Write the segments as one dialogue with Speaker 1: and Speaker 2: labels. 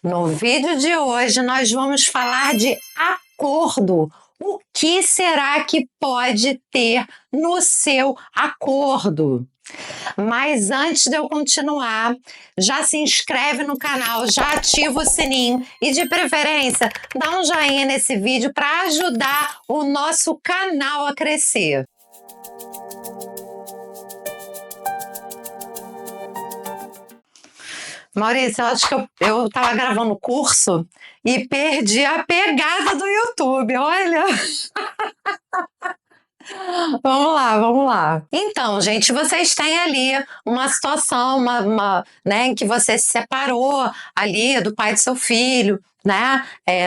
Speaker 1: No vídeo de hoje nós vamos falar de acordo. O que será que pode ter no seu acordo? Mas antes de eu continuar, já se inscreve no canal, já ativa o sininho e de preferência dá um joinha nesse vídeo para ajudar o nosso canal a crescer. Maurício, eu acho que eu estava gravando o curso e perdi a pegada do YouTube, olha. Vamos lá. Então, gente, vocês têm ali uma situação, né, em que você se separou ali do pai do seu filho, né,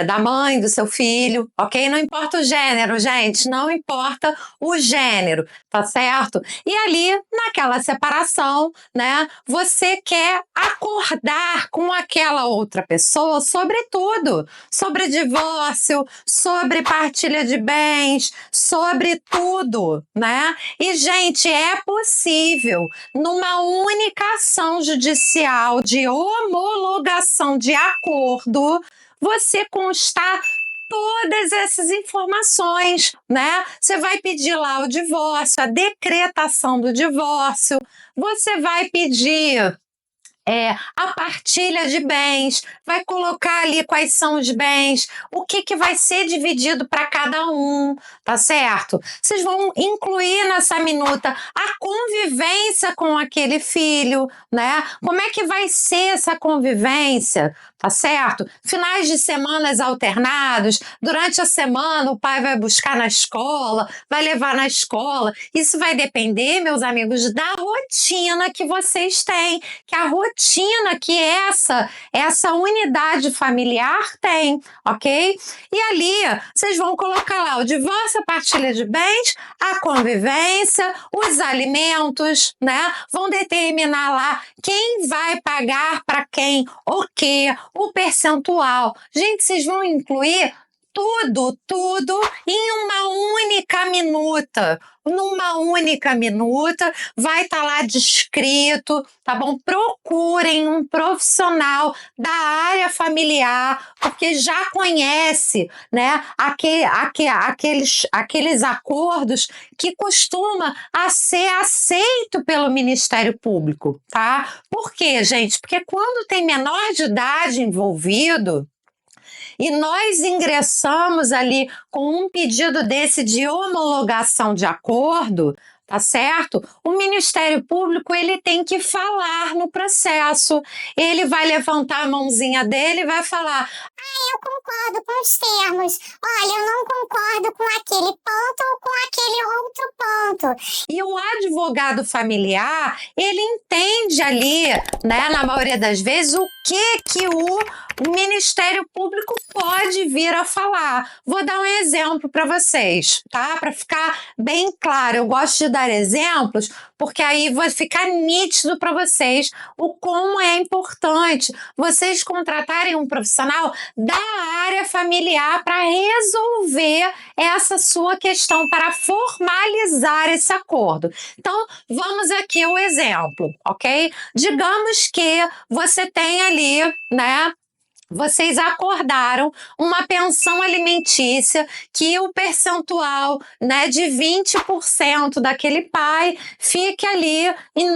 Speaker 1: da mãe do seu filho, ok? Não importa o gênero, gente, não importa o gênero, tá certo? E ali, naquela separação, né, você quer acordar com aquela outra pessoa sobre tudo, sobre divórcio, sobre partilha de bens, sobre tudo, né? E, gente, é possível, numa única ação judicial de homologação de acordo, você constar todas essas informações, né? Você vai pedir lá o divórcio, a decretação do divórcio, você vai pedir a partilha de bens, vai colocar ali quais são os bens, o que vai ser dividido para cada um, tá certo? Vocês vão incluir nessa minuta a convivência com aquele filho, né? Como é que vai ser essa convivência, tá certo? Finais de semanas alternados, durante a semana o pai vai buscar na escola, vai levar na escola. Isso vai depender, meus amigos, da rotina que vocês têm, que a rotina que essa unidade familiar tem, ok? E ali vocês vão colocar lá o divórcio, a partilha de bens, a convivência, os alimentos, né? Vão determinar lá quem vai pagar para quem, o quê, o percentual. Gente, vocês vão incluir tudo em uma única minuta. Numa única minuta, vai estar lá descrito, tá bom? Procurem um profissional da área familiar, porque já conhece, né, aqueles acordos que costuma ser aceito pelo Ministério Público, tá? Por quê, gente? Porque quando tem menor de idade envolvido, e nós ingressamos ali com um pedido desse de homologação de acordo, tá certo? O Ministério Público, ele tem que falar no processo. Ele vai levantar a mãozinha dele e vai falar:
Speaker 2: eu concordo com os termos. Olha, eu não concordo com aquele ponto ou com aquele outro ponto.
Speaker 1: E o advogado familiar, ele entende ali, né, na maioria das vezes, o que o Ministério Público pode vir a falar. Vou dar um exemplo para vocês, tá? Para ficar bem claro. Eu gosto de dar exemplos, porque aí vai ficar nítido para vocês o como é importante vocês contratarem um profissional da área familiar para resolver essa sua questão, para formalizar esse acordo. Então, vamos aqui o exemplo, ok? Digamos que você tem ali, né? Vocês acordaram uma pensão alimentícia que o percentual, né, de 20% daquele pai fique ali em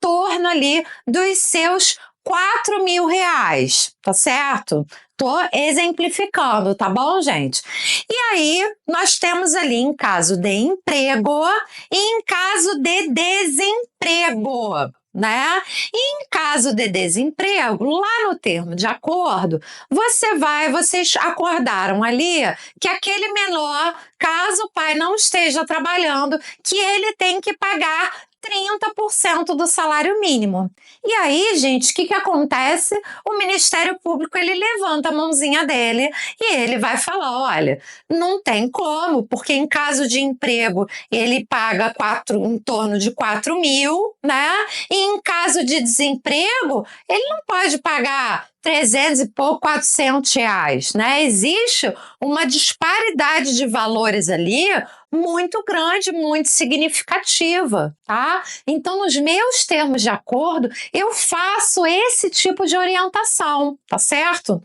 Speaker 1: torno ali dos seus R$ 4.000, tá certo? Tô exemplificando, tá bom, gente? E aí, nós temos ali em caso de emprego e em caso de desemprego, né? E em caso de desemprego, lá no termo de acordo, vocês acordaram ali que aquele menor, caso o pai não esteja trabalhando, que ele tem que pagar 30% do salário mínimo. E aí, gente, o que acontece? O Ministério Público, ele levanta a mãozinha dele e ele vai falar: olha, não tem como, porque em caso de emprego ele paga em torno de 4.000, né? E em caso de desemprego, ele não pode pagar 300 e pouco, 400 reais, né? Existe uma disparidade de valores ali muito grande, muito significativa, tá? Então, nos meus termos de acordo, eu faço esse tipo de orientação, tá certo?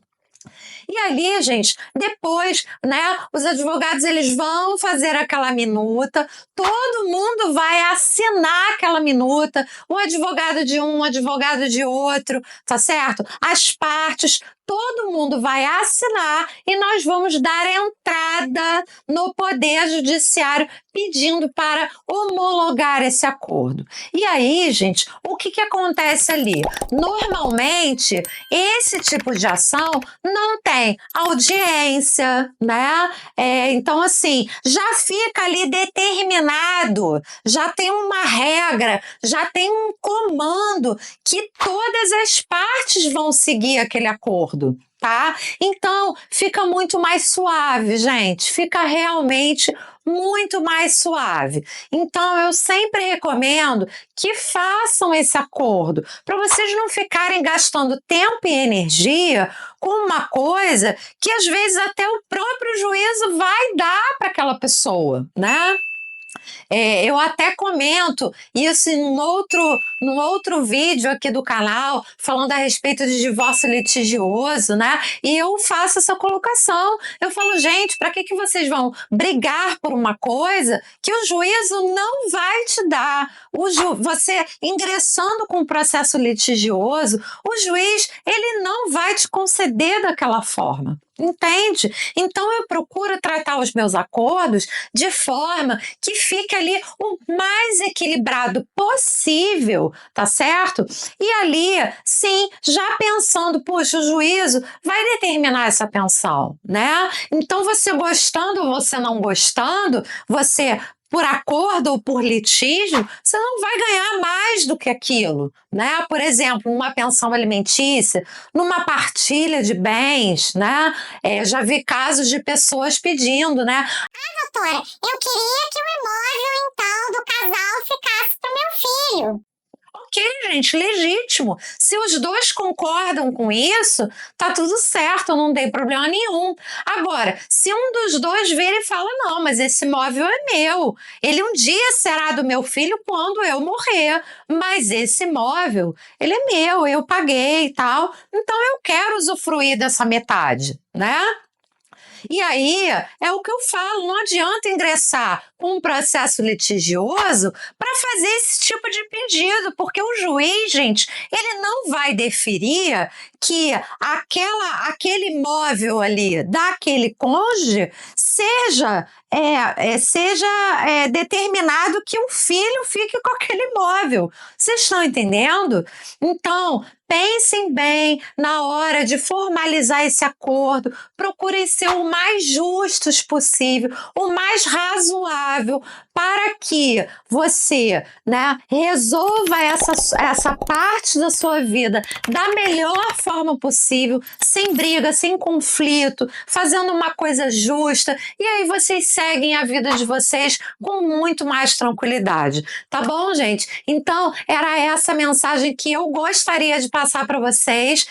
Speaker 1: E ali, gente, depois, né, os advogados eles vão fazer aquela minuta, todo mundo vai assinar aquela minuta, o advogado de um, o advogado de outro, tá certo? As partes, todo mundo vai assinar e nós vamos dar entrada no Poder Judiciário pedindo para homologar esse acordo. E aí, gente, o que acontece ali? Normalmente, esse tipo de ação não tem audiência, né? Então, assim, já fica ali determinado, já tem uma regra, já tem um comando que todas as partes vão seguir aquele acordo, tá? Então, fica muito mais suave, gente, fica realmente muito mais suave. Então, eu sempre recomendo que façam esse acordo, para vocês não ficarem gastando tempo e energia com uma coisa que às vezes até o próprio juízo vai dar para aquela pessoa, né? Eu até comento isso num outro vídeo aqui do canal, falando a respeito de divórcio litigioso, né? E eu faço essa colocação. Eu falo, gente, para que vocês vão brigar por uma coisa que o juízo não vai te dar? Você ingressando com um processo litigioso, o juiz ele não vai te conceder daquela forma. Entende? Então eu procuro tratar os meus acordos de forma que fique ali o mais equilibrado possível, tá certo? E ali, sim, já pensando, poxa, o juízo vai determinar essa pensão, né? Então você gostando ou você não gostando, você por acordo ou por litígio, você não vai ganhar mais do que aquilo, né? Por exemplo, uma pensão alimentícia, numa partilha de bens, né? Já vi casos de pessoas pedindo, né?
Speaker 2: Doutora, eu queria que o imóvel, então, do casal ficasse para meu filho.
Speaker 1: Ok, gente, legítimo. Se os dois concordam com isso, tá tudo certo, não tem problema nenhum. Agora, se um dos dois vira e fala, não, mas esse imóvel é meu, ele um dia será do meu filho quando eu morrer, mas esse imóvel, ele é meu, eu paguei e tal, então eu quero usufruir dessa metade, né? E aí, é o que eu falo, não adianta ingressar com um processo litigioso para fazer esse tipo de pedido, porque o juiz, gente, ele não vai deferir que aquele imóvel ali daquele cônjuge seja determinado que o filho fique com aquele imóvel. Vocês estão entendendo? Então, pensem bem na hora de formalizar esse acordo, procurem ser o mais justos possível, o mais razoável, para que você, né, resolva essa parte da sua vida da melhor forma possível, sem briga, sem conflito, fazendo uma coisa justa, e aí vocês seguem a vida de vocês com muito mais tranquilidade. Tá bom, gente? Então, era essa mensagem que eu gostaria de passar para vocês.